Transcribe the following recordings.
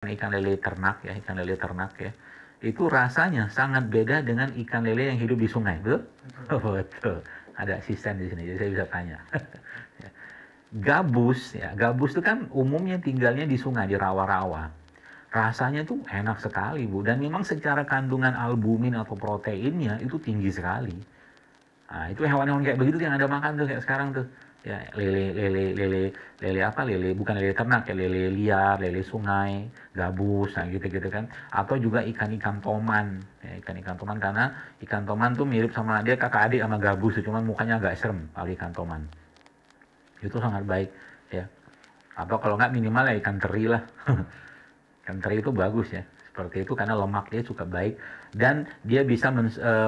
ikan lele ternak ya, ikan lele ternak ya, itu rasanya sangat beda dengan ikan lele yang hidup di sungai, betul? Betul. Ada asisten di sini, jadi saya bisa tanya. Gabus ya, gabus itu kan umumnya tinggalnya di sungai, di rawa-rawa. Rasanya tuh enak sekali, Bu. Dan memang secara kandungan albumin atau proteinnya itu tinggi sekali. Nah, itu hewan-hewan kayak begitu yang Anda makan tuh kayak sekarang tuh. Ya, lele apa? Lele bukan lele ternak ya, lele liar, lele sungai, gabus, nah gitu-gitu kan. Atau juga ikan-ikan toman. Ya, ikan-ikan toman karena ikan toman tuh mirip sama dia kakak adik sama gabus, cuman mukanya agak serem kalau ikan toman. Itu sangat baik ya. Atau kalau nggak minimal ya ikan teri lah. Ikan teri itu bagus ya. Seperti itu karena lemaknya cukup baik dan dia bisa menjadi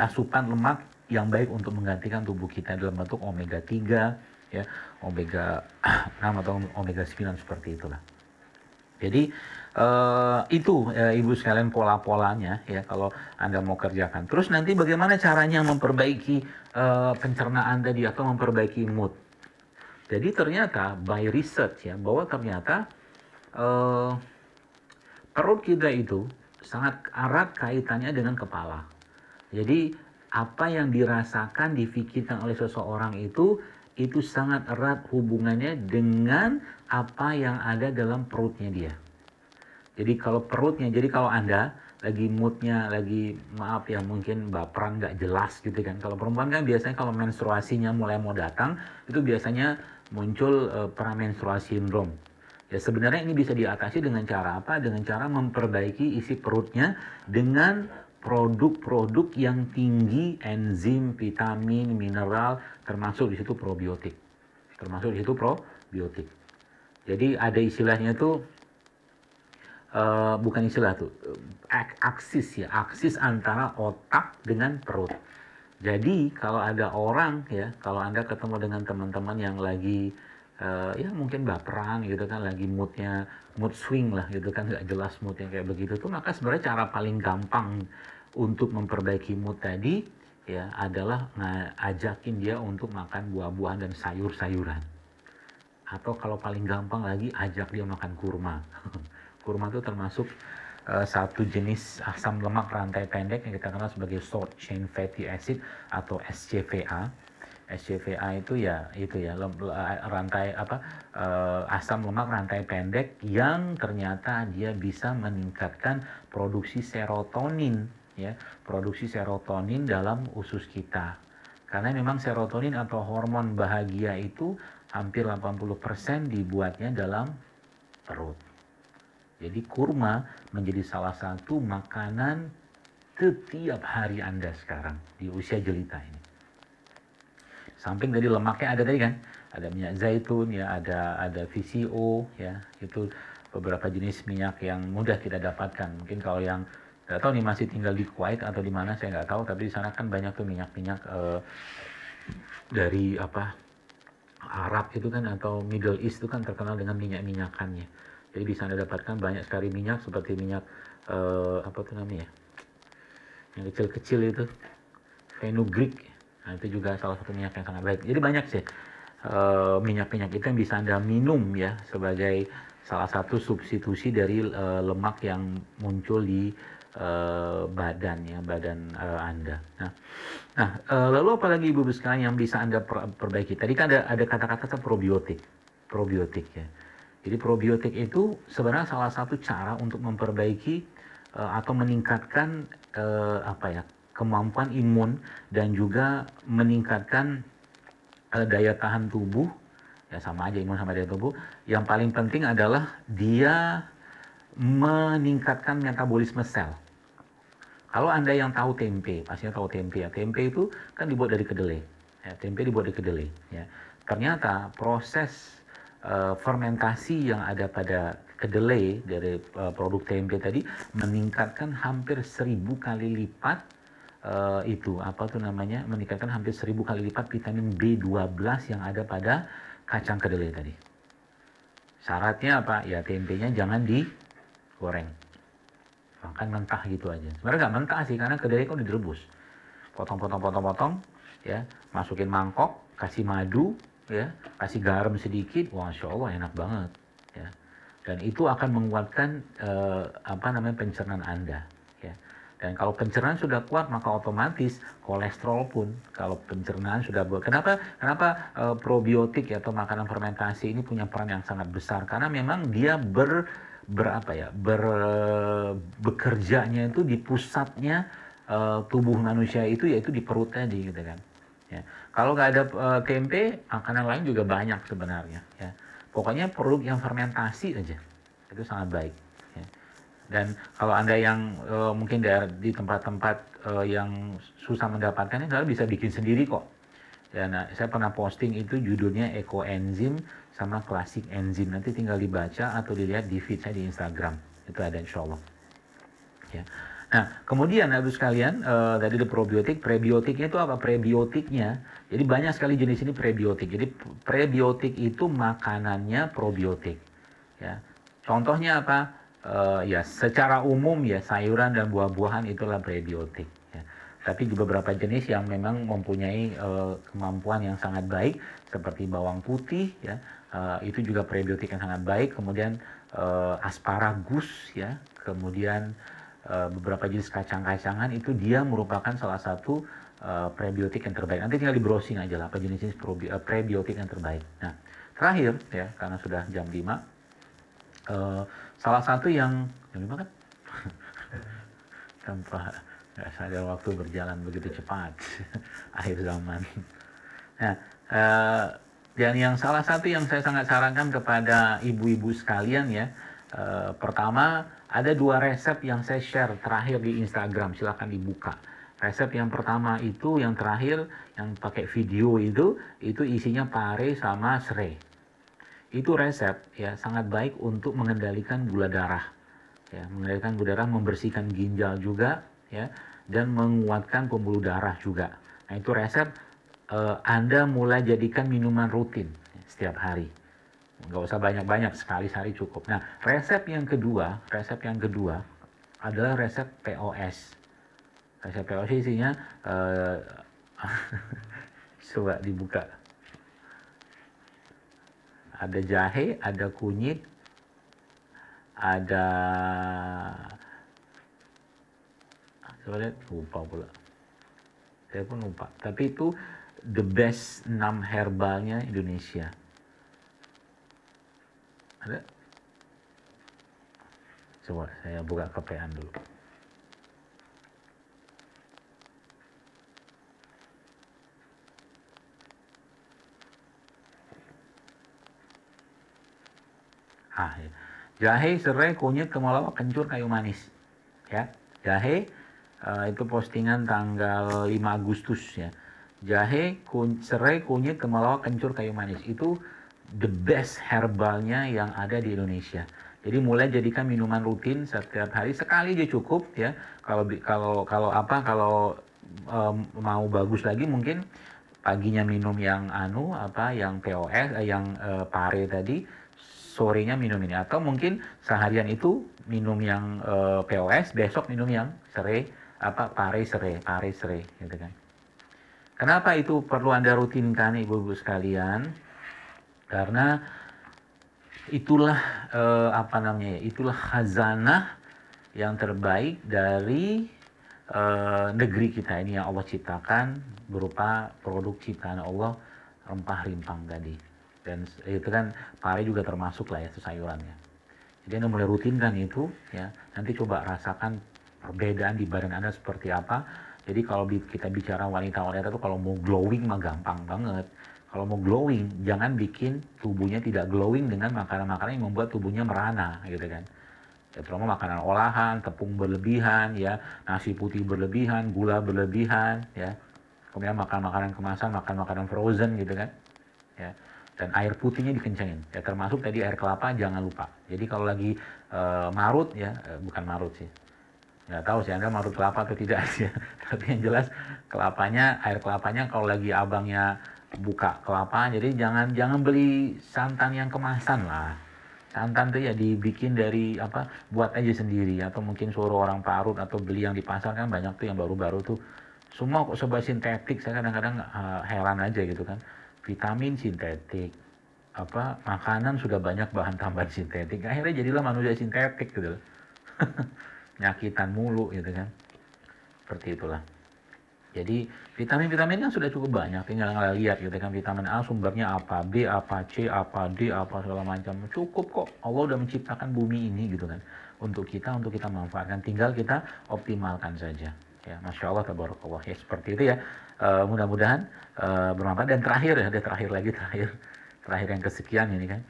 asupan lemak yang baik untuk menggantikan tubuh kita dalam bentuk omega 3 ya, omega 6 atau omega 9 seperti itulah. Jadi itu Ibu sekalian pola-polanya ya kalau Anda mau kerjakan. Terus nanti bagaimana caranya memperbaiki pencernaan tadi atau memperbaiki mood. Jadi ternyata by research ya bahwa ternyata perut kita itu sangat erat kaitannya dengan kepala. Jadi apa yang dirasakan, difikirkan oleh seseorang itu sangat erat hubungannya dengan apa yang ada dalam perutnya dia. Jadi kalau Anda lagi moodnya, lagi maaf ya mungkin baperan nggak jelas gitu kan. Kalau perempuan kan biasanya kalau menstruasinya mulai mau datang, itu biasanya muncul pramenstruasi sindrom. Ya sebenarnya ini bisa diatasi dengan cara apa? Dengan cara memperbaiki isi perutnya dengan produk-produk yang tinggi enzim, vitamin, mineral, termasuk di situ probiotik. Jadi ada istilahnya tuh bukan istilah tuh, aksis antara otak dengan perut. Jadi kalau ada orang ya, kalau Anda ketemu dengan teman-teman yang lagi ya mungkin baperan gitu kan, lagi mood swing lah gitu kan, nggak jelas moodnya kayak begitu tuh, maka sebenarnya cara paling gampang untuk memperbaiki mood tadi ya adalah ajakin dia untuk makan buah-buahan dan sayur-sayuran. Atau kalau paling gampang lagi, ajak dia makan kurma. Kurma itu termasuk satu jenis asam lemak rantai pendek yang kita kenal sebagai short chain fatty acid atau SCFA. SCFA itu ya rantai asam lemak rantai pendek yang ternyata dia bisa meningkatkan produksi serotonin ya, produksi serotonin dalam usus kita. Karena memang serotonin atau hormon bahagia itu hampir 80% dibuatnya dalam perut. Jadi kurma menjadi salah satu makanan setiap hari Anda sekarang di usia jelita ini. Samping dari lemaknya ada tadi kan, ada minyak zaitun ya, ada VCO ya, itu beberapa jenis minyak yang mudah kita dapatkan. Mungkin kalau yang nggak tahu nih masih tinggal di Kuwait atau di mana saya nggak tahu, tapi di sana kan banyak tuh minyak-minyak dari Arab itu kan atau Middle East itu kan terkenal dengan minyak-minyakannya. Jadi bisa Anda dapatkan banyak sekali minyak seperti minyak apa tuh namanya? Yang kecil-kecil itu fenugreek. Nah, itu juga salah satu minyak yang sangat baik. Jadi banyak sih minyak-minyak itu yang bisa Anda minum ya sebagai salah satu substitusi dari lemak yang muncul di badan Anda. Lalu apalagi Ibu sekalian yang bisa Anda perbaiki? Tadi kan ada kata-kata probiotik ya. Jadi probiotik itu sebenarnya salah satu cara untuk memperbaiki atau meningkatkan kemampuan imun dan juga meningkatkan daya tahan tubuh. Ya sama aja imun sama daya tubuh. Yang paling penting adalah dia meningkatkan metabolisme sel. Kalau Anda yang tahu tempe, pastinya tahu tempe ya. Tempe itu kan dibuat dari kedelai. Ya, tempe dibuat dari kedelai. Ya. Ternyata proses fermentasi yang ada pada kedelai dari produk tempe tadi meningkatkan hampir 1000 kali lipat meningkatkan hampir 1000 kali lipat vitamin B12 yang ada pada kacang kedelai tadi. Syaratnya apa? Ya tempenya jangan digoreng. Makan mentah gitu aja. Sebenarnya nggak mentah sih karena kedelai kan direbus. Potong, ya, masukin mangkok, kasih madu, ya, kasih garam sedikit, masya Allah enak banget, ya. dan itu akan menguatkan pencernaan Anda, ya. Dan kalau pencernaan sudah kuat, maka otomatis kolesterol pun, kalau pencernaan sudah buat. Kenapa probiotik atau makanan fermentasi ini punya peran yang sangat besar? Karena memang dia bekerjanya itu di pusatnya tubuh manusia itu, yaitu di perut tadi, gitu kan. Ya. Kalau nggak ada tempe, makanan lain juga banyak sebenarnya, ya. Pokoknya produk yang fermentasi aja, itu sangat baik, ya. Dan kalau Anda yang mungkin di tempat-tempat yang susah mendapatkannya, Anda bisa bikin sendiri kok. Ya, nah, saya pernah posting itu, judulnya Eco Enzim sama Classic Enzim. Nanti tinggal dibaca atau dilihat di feed saya di Instagram. Itu ada, insya Allah. Ya. Nah, kemudian Ibu sekalian, tadi ada probiotik. Prebiotiknya itu apa? Prebiotiknya, jadi banyak sekali jenis ini prebiotik. Jadi prebiotik itu makanannya probiotik. Ya. Contohnya apa? Ya, secara umum ya sayuran dan buah-buahan itulah prebiotik. Ya. Tapi di beberapa jenis yang memang mempunyai kemampuan yang sangat baik, seperti bawang putih, ya, itu juga prebiotik yang sangat baik. Kemudian asparagus, ya, kemudian beberapa jenis kacang-kacangan itu dia merupakan salah satu prebiotik yang terbaik. Nanti tinggal di browsing aja lah apa jenis-jenis prebiotik yang terbaik. Nah, terakhir ya, karena sudah jam 5, salah satu yang jam 5 kan? Tanpa nggak sadar waktu berjalan begitu cepat. Akhir zaman. Nah, dan yang salah satu yang saya sangat sarankan kepada ibu-ibu sekalian ya, pertama ada 2 resep yang saya share terakhir di Instagram, silahkan dibuka. Resep yang pertama itu, yang terakhir, yang pakai video itu isinya pare sama serai. Itu resep ya sangat baik untuk mengendalikan gula darah. Ya, mengendalikan gula darah, membersihkan ginjal juga, ya, dan menguatkan pembuluh darah juga. Nah, itu resep Anda mulai jadikan minuman rutin setiap hari. Nggak usah banyak-banyak, sekali sehari cukup. Nah, resep yang kedua adalah resep POS. Resep POS isinya coba dibuka. Ada jahe, ada kunyit, ada, coba lihat, lupa pula. Saya pun lupa. Tapi itu the best 6 herbalnya Indonesia. Ada? Coba saya buka kepean dulu. Ya. Jahe, serai, kunyit, temulawak, kencur, kayu manis. Ya, jahe itu postingan tanggal 5 Agustus ya. Jahe, serai, kunyit, temulawak, kencur, kayu manis. Itu the best herbalnya yang ada di Indonesia. Jadi mulai jadikan minuman rutin setiap hari, sekali aja cukup ya. Kalau mau bagus lagi mungkin paginya minum yang yang POS, yang pare tadi, sorenya minum ini, atau mungkin seharian itu minum yang POS, besok minum yang serai, pare serai gitu kan. Kenapa itu perlu Anda rutinkan ibu-ibu sekalian? Karena itulah itulah khazanah yang terbaik dari negeri kita ini yang Allah ciptakan berupa produk ciptaan Allah, rempah rimpang tadi. Dan itu kan pare juga termasuk lah ya, itu sayurannya. Jadi Anda mulai rutinkan itu ya, nanti coba rasakan perbedaan di badan Anda seperti apa. Jadi kalau kita bicara wanita-wanita itu kalau mau glowing mah gampang banget. Kalau mau glowing, jangan bikin tubuhnya tidak glowing dengan makanan-makanan yang membuat tubuhnya merana gitu kan. Ya, terutama makanan olahan, tepung berlebihan ya, nasi putih berlebihan, gula berlebihan ya. Kemudian makan makanan kemasan, makan makanan frozen gitu kan. Ya. Dan air putihnya dikencengin ya, termasuk tadi air kelapa jangan lupa. Jadi kalau lagi marut ya, bukan marut sih, nggak tahu sih Anda marut kelapa atau tidak sih ya. Tapi yang jelas air kelapanya kalau lagi abangnya buka kelapa, jadi jangan beli santan yang kemasan lah. Santan tuh ya dibikin dari buat aja sendiri, atau mungkin suruh orang parut atau beli yang di pasar kan banyak tuh yang baru-baru tuh. Semua kok serba sintetik, saya kadang-kadang heran aja gitu kan. Vitamin sintetik, makanan sudah banyak bahan tambahan sintetik, akhirnya jadilah manusia sintetik gitu. Nyakitan mulu gitu kan. Seperti itulah. Jadi vitamin-vitamin kan sudah cukup banyak, tinggal lihat gitu kan, vitamin A sumbernya apa, B apa, C apa, D apa, segala macam. Cukup kok, Allah udah menciptakan bumi ini gitu kan, untuk kita manfaatkan, tinggal kita optimalkan saja. Ya, Masya Allah, tabarakallah. Ya, seperti itu ya. Mudah-mudahan bermanfaat. Dan terakhir ya, terakhir yang kesekian ini kan,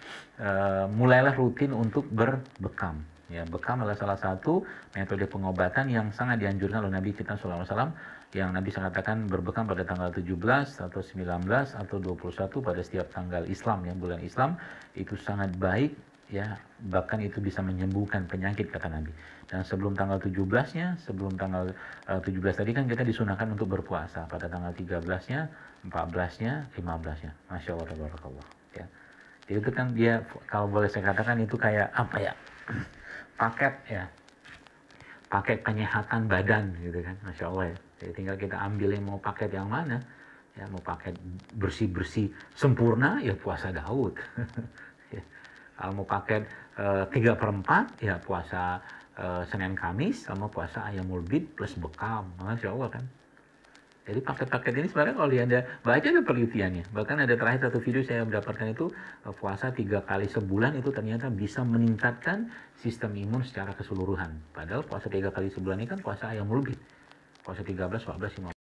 mulailah rutin untuk berbekam. Ya, bekam adalah salah satu metode pengobatan yang sangat dianjurkan oleh Nabi kita SAW, yang Nabi katakan berbekam pada tanggal 17 atau 19 atau 21 pada setiap tanggal Islam, ya, bulan Islam, itu sangat baik ya, bahkan itu bisa menyembuhkan penyakit kata Nabi. Dan sebelum tanggal 17-nya, sebelum tanggal 17 tadi kan kita disunahkan untuk berpuasa pada tanggal 13-nya, 14-nya, 15-nya. Masya Allah, tabarakallah ya. Jadi itu kan dia, kalau boleh saya katakan, itu kayak apa ya, paket ya, paket penyehatan badan gitu kan. Masya Allah ya. Jadi tinggal kita ambil yang mau paket yang mana ya. Mau paket bersih-bersih sempurna ya puasa Daud. Ya. Kalau mau paket 3/4 ya puasa Senin Kamis, sama puasa Ayamul Bid plus bekam. Masya Allah kan. Jadi paket-paket ini sebenarnya kalau Anda baca ada penelitiannya. Bahkan ada terakhir satu video saya mendapatkan itu, puasa 3 kali sebulan itu ternyata bisa meningkatkan sistem imun secara keseluruhan. Padahal puasa 3 kali sebulan ini kan puasa Ayamul Bid. Puasa 13, 14, 15.